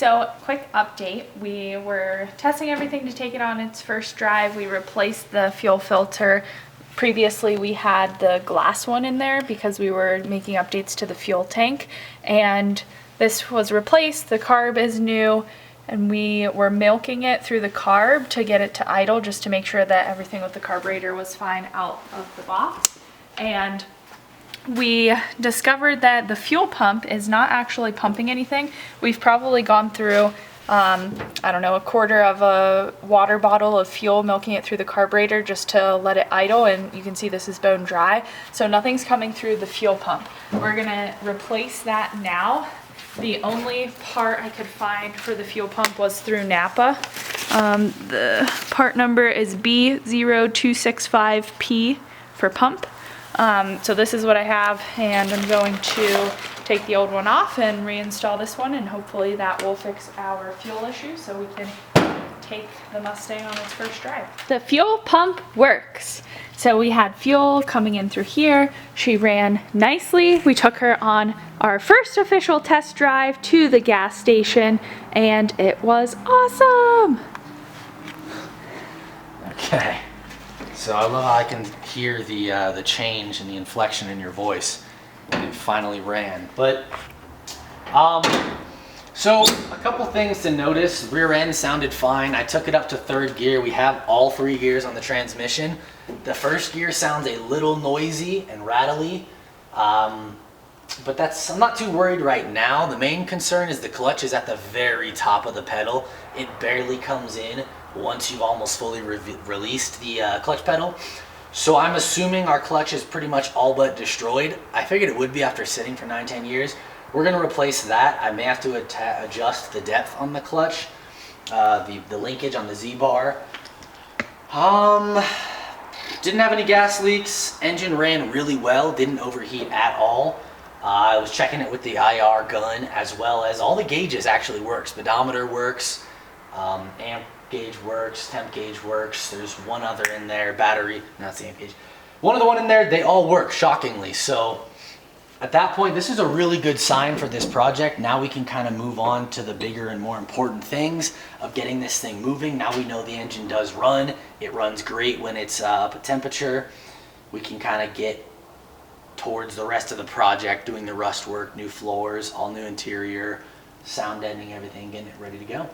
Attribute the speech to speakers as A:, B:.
A: So, quick update. We were testing everything to take it on its first drive. We replaced the fuel filter. Previously, we had the glass one in there because we were making updates to the fuel tank. And this was replaced. The carb is new. And we were milking it through the carb to get it to idle just to make sure that everything with the carburetor was fine out of the box. And we discovered that the fuel pump is not actually pumping anything. We've probably gone through, I don't know, a quarter of a water bottle of fuel, milking it through the carburetor just to let it idle, and you can see this is bone dry. So nothing's coming through the fuel pump. We're gonna replace that now. The only part I could find for the fuel pump was through Napa. The part number is B0265P for pump. So this is what I have, and I'm going to take the old one off and reinstall this one, and hopefully that will fix our fuel issue so we can take the Mustang on its first drive. The fuel pump works. So we had fuel coming in through here. She ran nicely. We took her on our first official test drive to the gas station, and it was awesome.
B: Okay. So I love how I can hear the change and the inflection in your voice when it finally ran. But so a couple things to notice. Rear end sounded fine. I took it up to third gear. We have all 3 gears on the transmission. The first gear sounds a little noisy and rattly, but I'm not too worried right now. The main concern is the clutch is at the very top of the pedal. It barely comes in once you've almost fully released the clutch pedal. So I'm assuming our clutch is pretty much all but destroyed. I figured it would be after sitting for 9-10 years. We're going to replace that. I may have to adjust the depth on the clutch, the linkage on the Z-bar. Didn't have any gas leaks. Engine ran really well, didn't overheat at all. I was checking it with the IR gun, as well as all the gauges actually work. Speedometer works, amp gauge works, temp gauge works. There's one other in there, battery, not the amp gauge. One in there, they all work, shockingly. So at that point, this is a really good sign for this project. Now we can kind of move on to the bigger and more important things of getting this thing moving. Now we know the engine does run. It runs great when it's up at temperature. We can kind of get towards the rest of the project, doing the rust work, new floors, all new interior, sound deadening, everything, getting it ready to go.